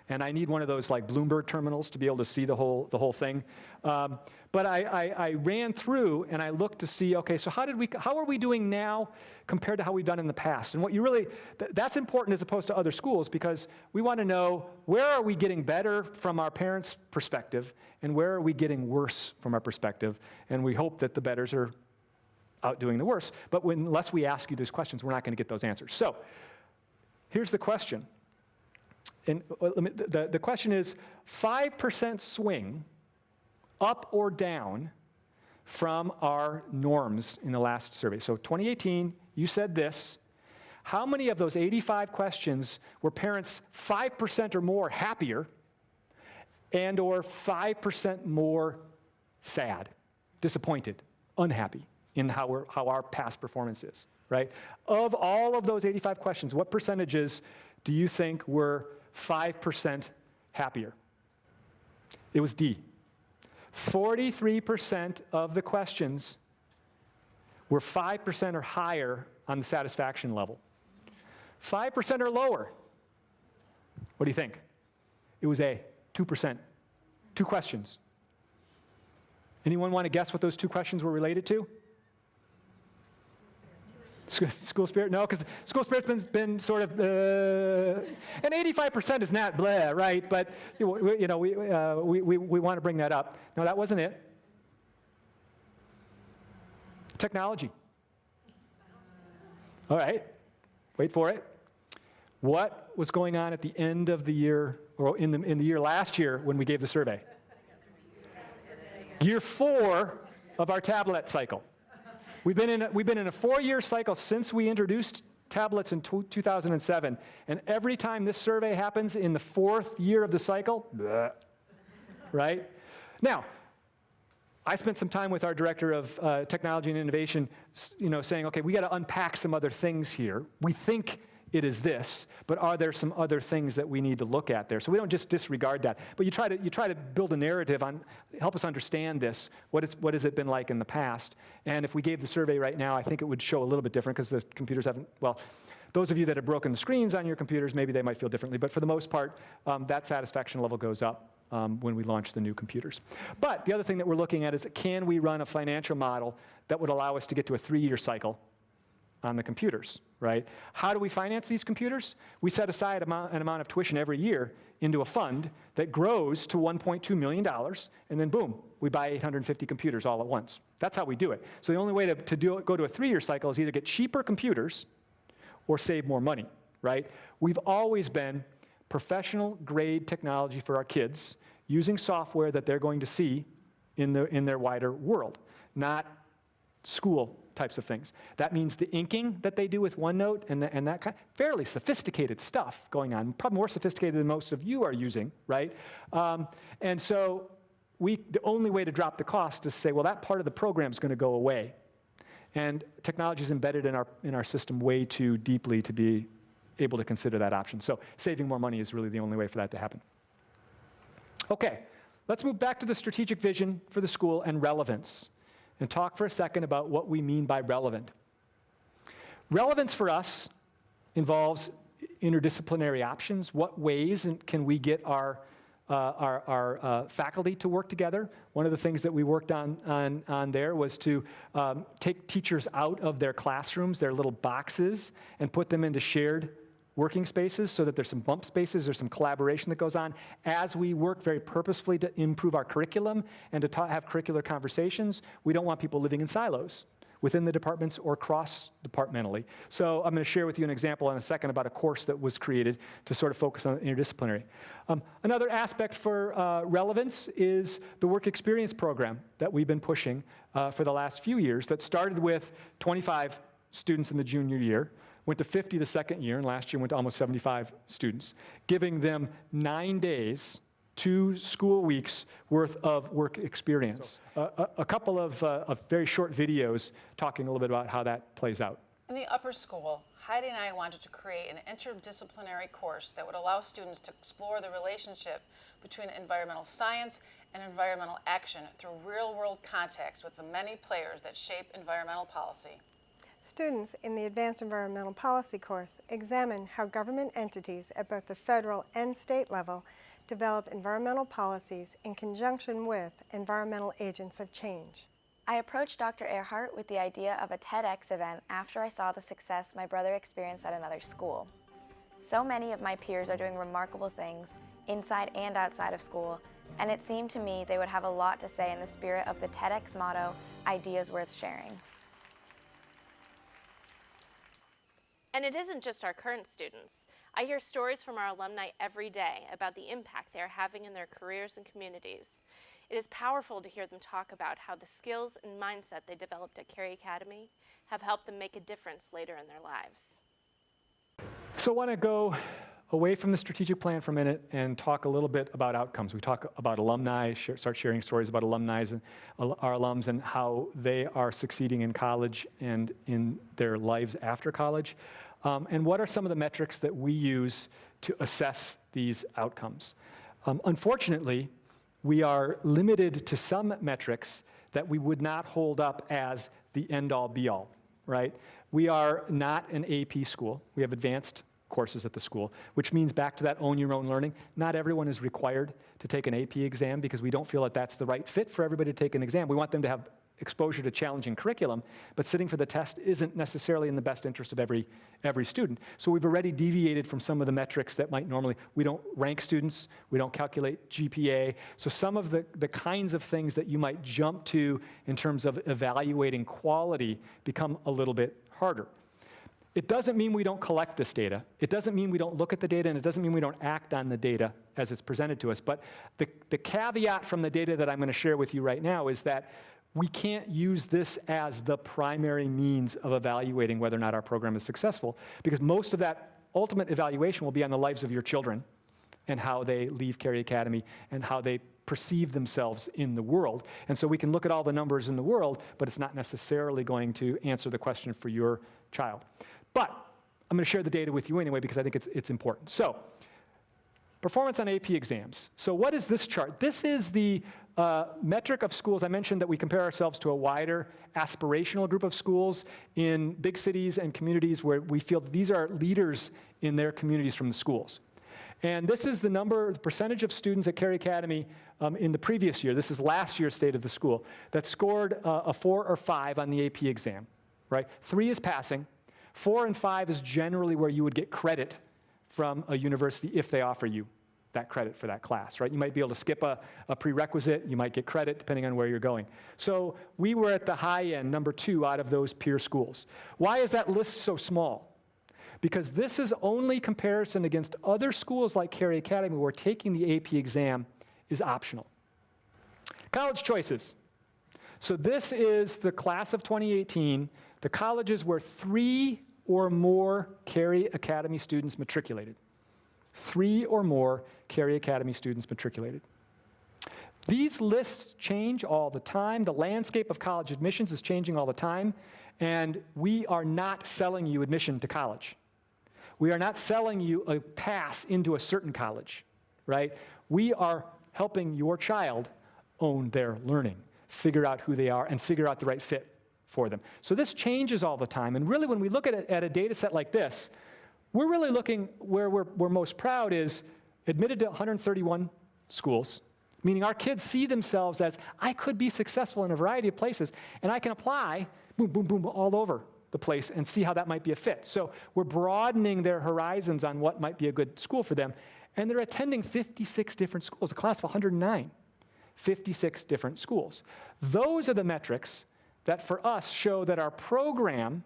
and I need one of those like Bloomberg terminals to be able to see the whole thing. But I ran through and I looked to see, okay, so how are we doing now compared to how we've done in the past? And what you really, that's important as opposed to other schools, because we want to know, where are we getting better from our parents' perspective, and where are we getting worse from our perspective? And we hope that the betters are outdoing the worse. But unless we ask you these questions, we're not going to get those answers. So here's the question. And the question is, 5% swing up or down from our norms in the last survey. So 2018, you said this. How many of those 85 questions were parents 5% or more happier and or 5% more sad, disappointed, unhappy in how our past performance is, right? Of all of those 85 questions, what percentages do you think were 5% happier? It was D. 43% of the questions were 5% or higher on the satisfaction level. 5% or lower. What do you think? It was A, 2%. 2 questions. Anyone want to guess what those 2 questions were related to? School spirit? No, because school spirit's been sort of, and 85% is not blah, right? But we want to bring that up. No, that wasn't it. Technology. All right, wait for it. What was going on at the end of the year, or in the year last year when we gave the survey? Year 4 of our tablet cycle. We've been in a 4-year cycle since we introduced tablets in 2007, and every time this survey happens in the 4th year of the cycle, bleh, right? Now, I spent some time with our director of technology and innovation, saying, okay, we got to unpack some other things here. We think it is this, but are there some other things that we need to look at there? So we don't just disregard that, but you try to build a narrative on, help us understand this. What has it been like in the past? And if we gave the survey right now, I think it would show a little bit different, because the computers haven't, well, those of you that have broken the screens on your computers, maybe they might feel differently, but for the most part, that satisfaction level goes up when we launch the new computers. But the other thing that we're looking at is, can we run a financial model that would allow us to get to a 3-year cycle on the computers, right? How do we finance these computers? We set aside an amount of tuition every year into a fund that grows to $1.2 million, and then boom, we buy 850 computers all at once. That's how we do it. So the only way to go to a 3-year cycle is either get cheaper computers or save more money, right? We've always been professional grade technology for our kids, using software that they're going to see in their wider world, not school types of things. That means the inking that they do with OneNote and that kind of fairly sophisticated stuff going on, probably more sophisticated than most of you are using, right? And so the only way to drop the cost is to say, well, that part of the program is going to go away. And technology is embedded in our system way too deeply to be able to consider that option. So saving more money is really the only way for that to happen. Okay, let's move back to the strategic vision for the school and relevance, and talk for a second about what we mean by relevant. Relevance for us involves interdisciplinary options. What ways can we get our faculty to work together? One of the things that we worked on there was to take teachers out of their classrooms, their little boxes, and put them into shared working spaces so that there's some bump spaces, there's some collaboration that goes on as we work very purposefully to improve our curriculum and to have curricular conversations. We don't want people living in silos within the departments or cross-departmentally. So I'm going to share with you an example in a second about a course that was created to sort of focus on interdisciplinary. Another aspect for relevance is the work experience program that we've been pushing for the last few years, that started with 25 students in the junior year, went to 50 the second year, and last year went to almost 75 students, giving them 9 days, 2 school weeks worth of work experience. A couple of very short videos talking a little bit about how that plays out. In the upper school, Heidi and I wanted to create an interdisciplinary course that would allow students to explore the relationship between environmental science and environmental action through real-world contacts with the many players that shape environmental policy. Students in the Advanced Environmental Policy course examine how government entities at both the federal and state level develop environmental policies in conjunction with environmental agents of change. I approached Dr. Earhart with the idea of a TEDx event after I saw the success my brother experienced at another school. So many of my peers are doing remarkable things inside and outside of school, and it seemed to me they would have a lot to say in the spirit of the TEDx motto, Ideas Worth Sharing. And it isn't just our current students. I hear stories from our alumni every day about the impact they are having in their careers and communities. It is powerful to hear them talk about how the skills and mindset they developed at Carey Academy have helped them make a difference later in their lives. So I want to go away from the strategic plan for a minute and talk a little bit about outcomes. We talk about alumni, start sharing stories about alumni and our alums and how they are succeeding in college and in their lives after college. And what are some of the metrics that we use to assess these outcomes? Unfortunately, we are limited to some metrics that we would not hold up as the end-all be-all, right? We are not an AP school. We have advanced courses at the school, which means back to that own your own learning. Not everyone is required to take an AP exam because we don't feel that that's the right fit for everybody to take an exam. We want them to have exposure to challenging curriculum, but sitting for the test isn't necessarily in the best interest of every student. So we've already deviated from some of the metrics that might normally, we don't rank students, we don't calculate GPA. So some of the kinds of things that you might jump to in terms of evaluating quality become a little bit harder. It doesn't mean we don't collect this data. It doesn't mean we don't look at the data, and it doesn't mean we don't act on the data as it's presented to us. But the caveat from the data that I'm going to share with you right now is that we can't use this as the primary means of evaluating whether or not our program is successful, because most of that ultimate evaluation will be on the lives of your children and how they leave Carey Academy and how they perceive themselves in the world. And so we can look at all the numbers in the world, but it's not necessarily going to answer the question for your child. But I'm going to share the data with you anyway because I think it's important. So, performance on AP exams. So what is this chart? This is the metric of schools. I mentioned that we compare ourselves to a wider aspirational group of schools in big cities and communities where we feel that these are leaders in their communities from the schools. And this is the percentage of students at Carey Academy in the previous year, this is last year's state of the school, that scored a 4 or 5 on the AP exam, right? 3 is passing. 4 and 5 is generally where you would get credit from a university if they offer you that credit for that class, right? You might be able to skip a prerequisite, you might get credit depending on where you're going. So we were at the high end, number 2 out of those peer schools. Why is that list so small? Because this is only comparison against other schools like Carey Academy where taking the AP exam is optional. College choices. So this is the class of 2018, the colleges where 3 or more Carey Academy students matriculated. 3 or more Carey Academy students matriculated. These lists change all the time. The landscape of college admissions is changing all the time, and we are not selling you admission to college. We are not selling you a pass into a certain college, right? We are helping your child own their learning, figure out who they are, and figure out the right fit for them. So this changes all the time, and really when we look at a data set like this, we're really looking where we're most proud is admitted to 131 schools, meaning our kids see themselves as, I could be successful in a variety of places, and I can apply, boom, boom, boom, all over the place and see how that might be a fit. So we're broadening their horizons on what might be a good school for them, and they're attending 56 different schools, a class of 109, 56 different schools. Those are the metrics that for us show that our program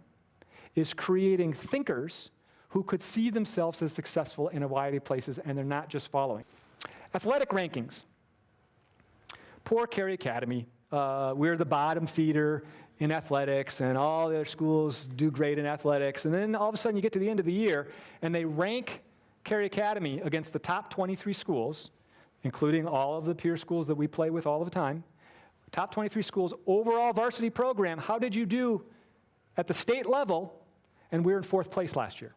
is creating thinkers who could see themselves as successful in a variety of places, and they're not just following. Athletic rankings. Poor Carey Academy. We're the bottom feeder in athletics, and all the other schools do great in athletics. And then all of a sudden you get to the end of the year, and they rank Carey Academy against the top 23 schools, including all of the peer schools that we play with all of the time. Top 23 schools, overall varsity program, how did you do at the state level? And we were in 4th place last year.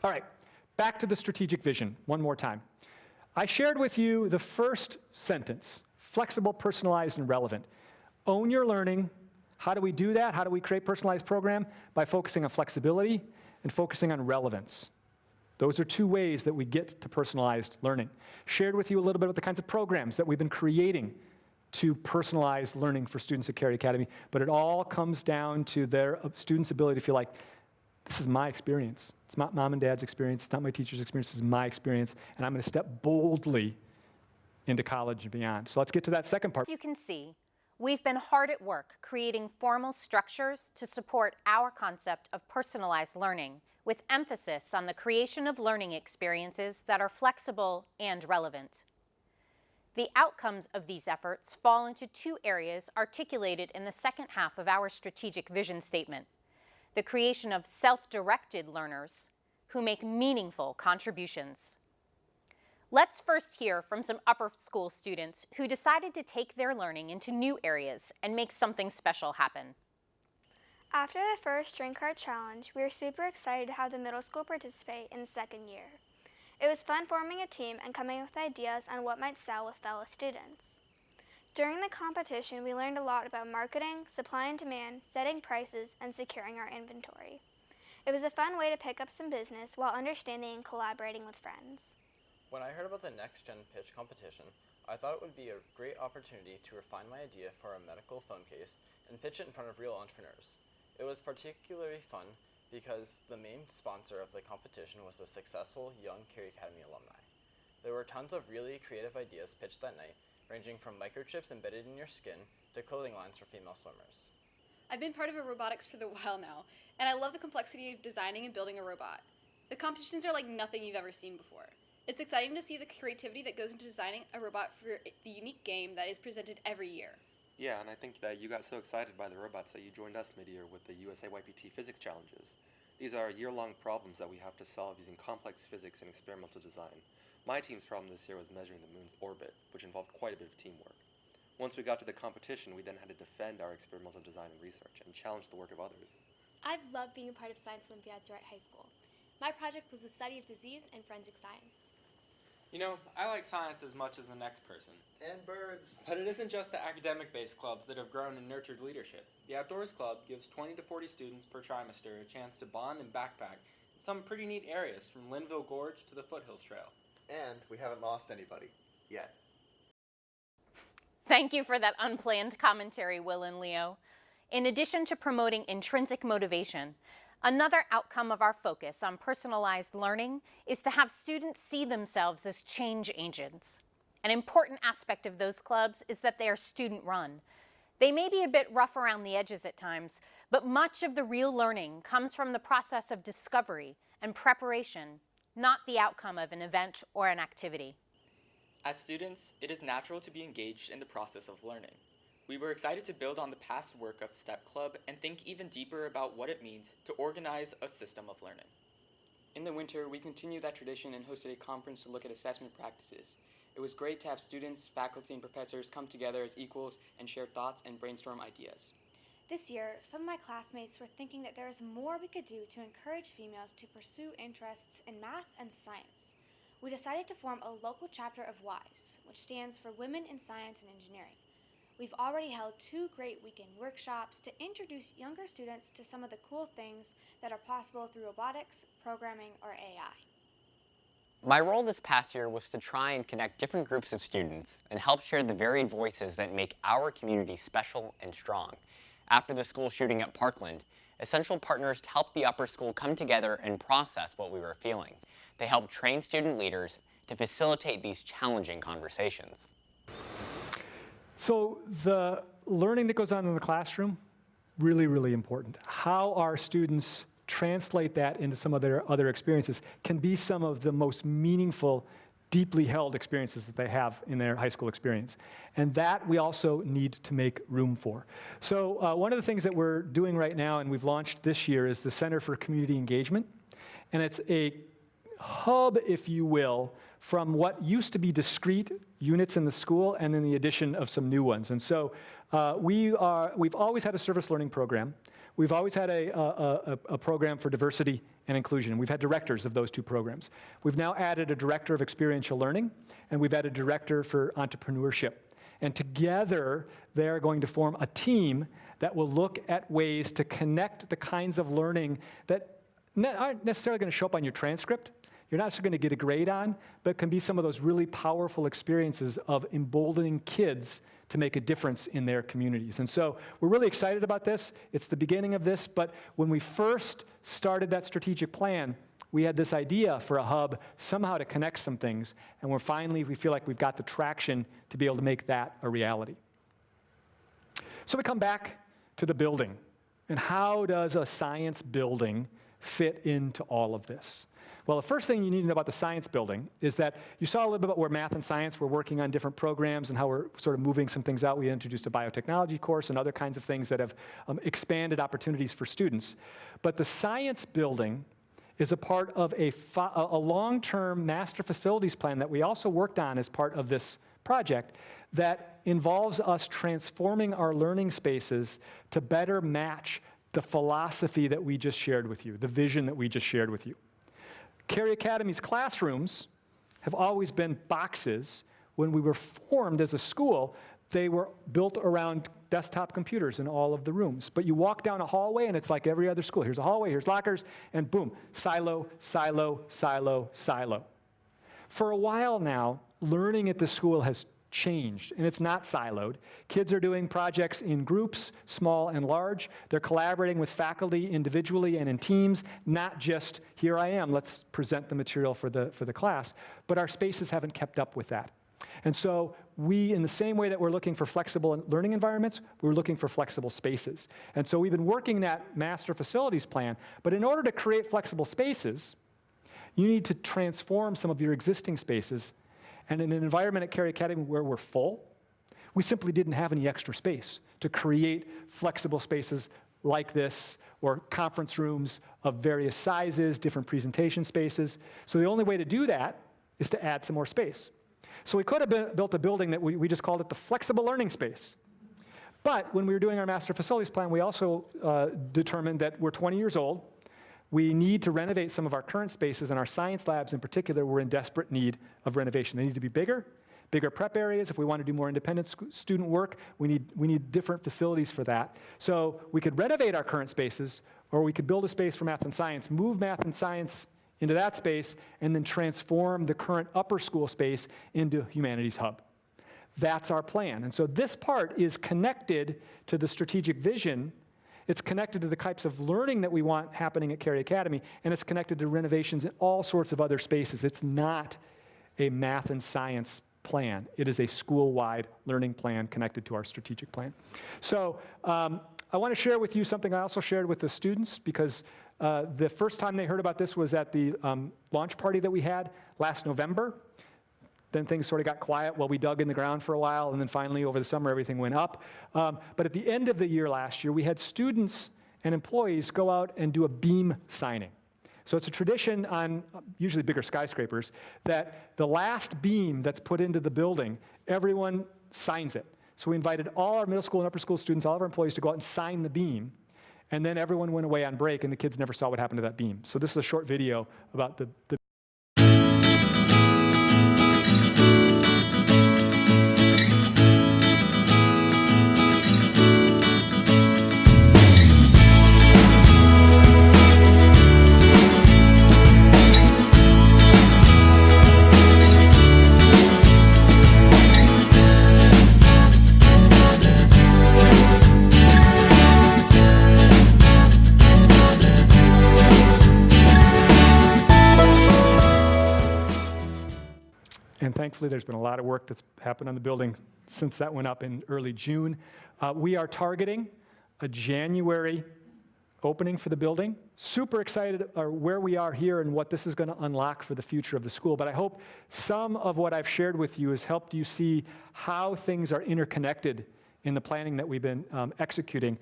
All right, back to the strategic vision one more time. I shared with you the first sentence, flexible, personalized, and relevant. Own your learning, How do we do that? How do we create personalized program? By focusing on flexibility and focusing on relevance. Those are two ways that we get to personalized learning. Shared with you a little bit about the kinds of programs that we've been creating to personalize learning for students at Carey Academy, but it all comes down to their students' ability to feel like, this is my experience. It's not mom and dad's experience, it's not my teacher's experience, this is my experience, and I'm going to step boldly into college and beyond. So let's get to that second part. As you can see, we've been hard at work creating formal structures to support our concept of personalized learning, with emphasis on the creation of learning experiences that are flexible and relevant. The outcomes of these efforts fall into two areas articulated in the second half of our strategic vision statement: the creation of self-directed learners who make meaningful contributions. Let's first hear from some upper school students who decided to take their learning into new areas and make something special happen. After the first Drink Cart Challenge, we were super excited to have the middle school participate in the second year. It was fun forming a team and coming up with ideas on what might sell with fellow students. During the competition, we learned a lot about marketing, supply and demand, setting prices, and securing our inventory. It was a fun way to pick up some business while understanding and collaborating with friends. When I heard about the Next Gen Pitch competition, I thought it would be a great opportunity to refine my idea for a medical phone case and pitch it in front of real entrepreneurs. It was particularly fun because the main sponsor of the competition was the successful young Carey Academy alumni. There were tons of really creative ideas pitched that night, ranging from microchips embedded in your skin to clothing lines for female swimmers. I've been part of a robotics for a while now, and I love the complexity of designing and building a robot. The competitions are like nothing you've ever seen before. It's exciting to see the creativity that goes into designing a robot for the unique game that is presented every year. Yeah, and I think that you got so excited by the robots that you joined us mid-year with the USA YPT physics challenges. These are year-long problems that we have to solve using complex physics and experimental design. My team's problem this year was measuring the moon's orbit, which involved quite a bit of teamwork. Once we got to the competition, we then had to defend our experimental design and research and challenge the work of others. I've loved being a part of Science Olympiad throughout high school. My project was the study of disease and forensic science. You know, I like science as much as the next person. And birds. But it isn't just the academic-based clubs that have grown and nurtured leadership. The Outdoors Club gives 20 to 40 students per trimester a chance to bond and backpack in some pretty neat areas, from Linville Gorge to the Foothills Trail. And we haven't lost anybody. Yet. Thank you for that unplanned commentary, Will and Leo. In addition to promoting intrinsic motivation, another outcome of our focus on personalized learning is to have students see themselves as change agents. An important aspect of those clubs is that they are student-run. They may be a bit rough around the edges at times, but much of the real learning comes from the process of discovery and preparation, not the outcome of an event or an activity. As students, it is natural to be engaged in the process of learning. We were excited to build on the past work of STEP Club and think even deeper about what it means to organize a system of learning. In the winter, we continued that tradition and hosted a conference to look at assessment practices. It was great to have students, faculty, and professors come together as equals and share thoughts and brainstorm ideas. This year, some of my classmates were thinking that there is more we could do to encourage females to pursue interests in math and science. We decided to form a local chapter of WISE, which stands for Women in Science and Engineering. We've already held 2 great weekend workshops to introduce younger students to some of the cool things that are possible through robotics, programming, or AI. My role this past year was to try and connect different groups of students and help share the varied voices that make our community special and strong. After the school shooting at Parkland, Essential partners helped the upper school come together and process what we were feeling. They helped train student leaders to facilitate these challenging conversations. So the learning that goes on in the classroom, really, really important. How our students translate that into some of their other experiences can be some of the most meaningful, deeply held experiences that they have in their high school experience. And that we also need to make room for. So one of the things that we're doing right now, and we've launched this year, is the Center for Community Engagement. And it's a hub, if you will, from what used to be discrete units in the school and then the addition of some new ones. And so we've always had a service learning program. We've always had a program for diversity and inclusion. We've had directors of those two programs. We've now added a director of experiential learning, and we've added a director for entrepreneurship. And together, they're going to form a team that will look at ways to connect the kinds of learning that aren't necessarily going to show up on your transcript, you're not just going to get a grade on, but can be some of those really powerful experiences of emboldening kids to make a difference in their communities. And so we're really excited about this. It's the beginning of this, but when we first started that strategic plan, we had this idea for a hub somehow to connect some things, and we feel like we've got the traction to be able to make that a reality. So we come back to the building, and how does a science building fit into all of this? Well, the first thing you need to know about the science building is that you saw a little bit about where math and science were working on different programs and how we're sort of moving some things out. We introduced a biotechnology course and other kinds of things that have expanded opportunities for students. But the science building is a part of a long-term master facilities plan that we also worked on as part of this project that involves us transforming our learning spaces to better match the philosophy that we just shared with you, the vision that we just shared with you. Carey Academy's classrooms have always been boxes. When we were formed as a school, they were built around desktop computers in all of the rooms. But you walk down a hallway and it's like every other school. Here's a hallway, here's lockers, and boom, silo, silo, silo, silo. For a while now, learning at the school has changed, and it's not siloed. Kids are doing projects in groups, small and large. They're collaborating with faculty individually and in teams, not just, here I am, let's present the material for the class. But our spaces haven't kept up with that. And so we, in the same way that we're looking for flexible learning environments, we're looking for flexible spaces. And so we've been working that master facilities plan, but in order to create flexible spaces, you need to transform some of your existing spaces. And in an environment at Carey Academy where we're full, we simply didn't have any extra space to create flexible spaces like this, or conference rooms of various sizes, different presentation spaces. So the only way to do that is to add some more space. So we could have built a building that we just called it the flexible learning space. But when we were doing our master facilities plan, we also determined that we're 20 years old. We need to renovate some of our current spaces, and our science labs in particular were in desperate need of renovation. They need to be bigger prep areas. If we want to do more independent student work, we need different facilities for that. So we could renovate our current spaces, or we could build a space for math and science, move math and science into that space, and then transform the current upper school space into Humanities Hub. That's our plan. And so this part is connected to the strategic vision. It's connected to the types of learning that we want happening at Carey Academy, and it's connected to renovations in all sorts of other spaces. It's not a math and science plan. It is a school-wide learning plan connected to our strategic plan. So I want to share with you something I also shared with the students, because the first time they heard about this was at the launch party that we had last November. Then things sort of got quiet while we dug in the ground for a while, and then finally over the summer everything went up. But at the end of the year last year, we had students and employees go out and do a beam signing. So it's a tradition on usually bigger skyscrapers that the last beam that's put into the building, everyone signs it. So we invited all our middle school and upper school students, all of our employees, to go out and sign the beam. And then everyone went away on break, and the kids never saw what happened to that beam. So this is a short video about the And thankfully, there's been a lot of work that's happened on the building since that went up in early June. We are targeting a January opening for the building. Super excited where we are here and what this is going to unlock for the future of the school. But I hope some of what I've shared with you has helped you see how things are interconnected in the planning that we've been executing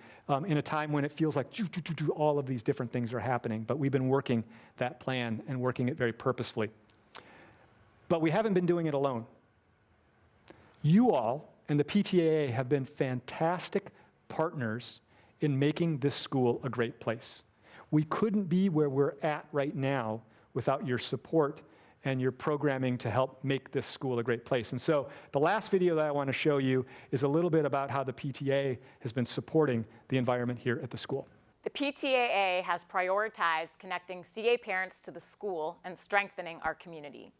in a time when it feels like all of these different things are happening. But we've been working that plan and working it very purposefully. But we haven't been doing it alone. You all and the PTAA have been fantastic partners in making this school a great place. We couldn't be where we're at right now without your support and your programming to help make this school a great place. And so the last video that I want to show you is a little bit about how the PTA has been supporting the environment here at the school. The PTAA has prioritized connecting CA parents to the school and strengthening our community.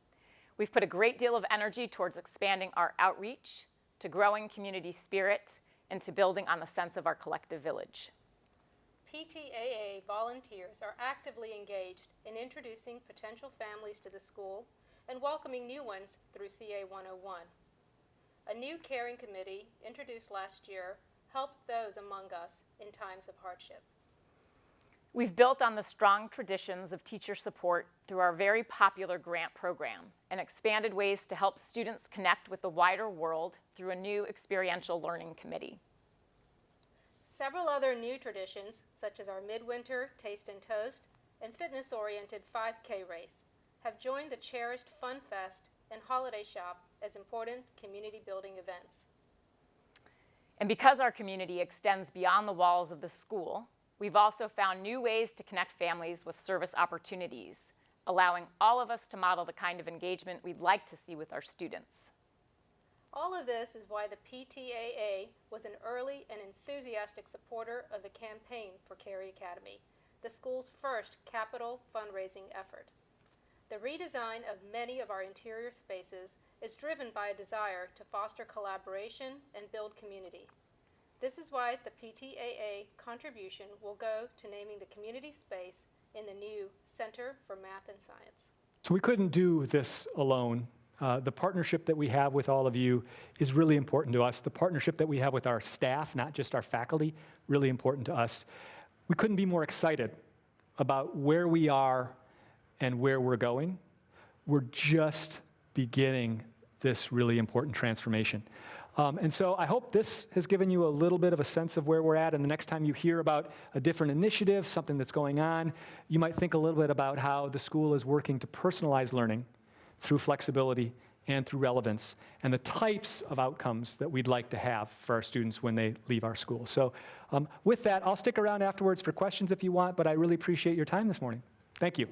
We've put a great deal of energy towards expanding our outreach, to growing community spirit, and to building on the sense of our collective village. PTAA volunteers are actively engaged in introducing potential families to the school and welcoming new ones through CA 101. A new caring committee introduced last year helps those among us in times of hardship. We've built on the strong traditions of teacher support through our very popular grant program and expanded ways to help students connect with the wider world through a new experiential learning committee. Several other new traditions, such as our Midwinter Taste and Toast and fitness-oriented 5K race, have joined the cherished Fun Fest and Holiday Shop as important community-building events. And because our community extends beyond the walls of the school, we've also found new ways to connect families with service opportunities, allowing all of us to model the kind of engagement we'd like to see with our students. All of this is why the PTAA was an early and enthusiastic supporter of the campaign for Cary Academy, the school's first capital fundraising effort. The redesign of many of our interior spaces is driven by a desire to foster collaboration and build community. This is why the PTAA contribution will go to naming the community space in the new Center for Math and Science. So we couldn't do this alone. The partnership that we have with all of you is really important to us. The partnership that we have with our staff, not just our faculty, really important to us. We couldn't be more excited about where we are and where we're going. We're just beginning this really important transformation. And so I hope this has given you a little bit of a sense of where we're at, and the next time you hear about a different initiative, something that's going on, you might think a little bit about how the school is working to personalize learning through flexibility and through relevance, and the types of outcomes that we'd like to have for our students when they leave our school. So with that, I'll stick around afterwards for questions if you want, but I really appreciate your time this morning. Thank you.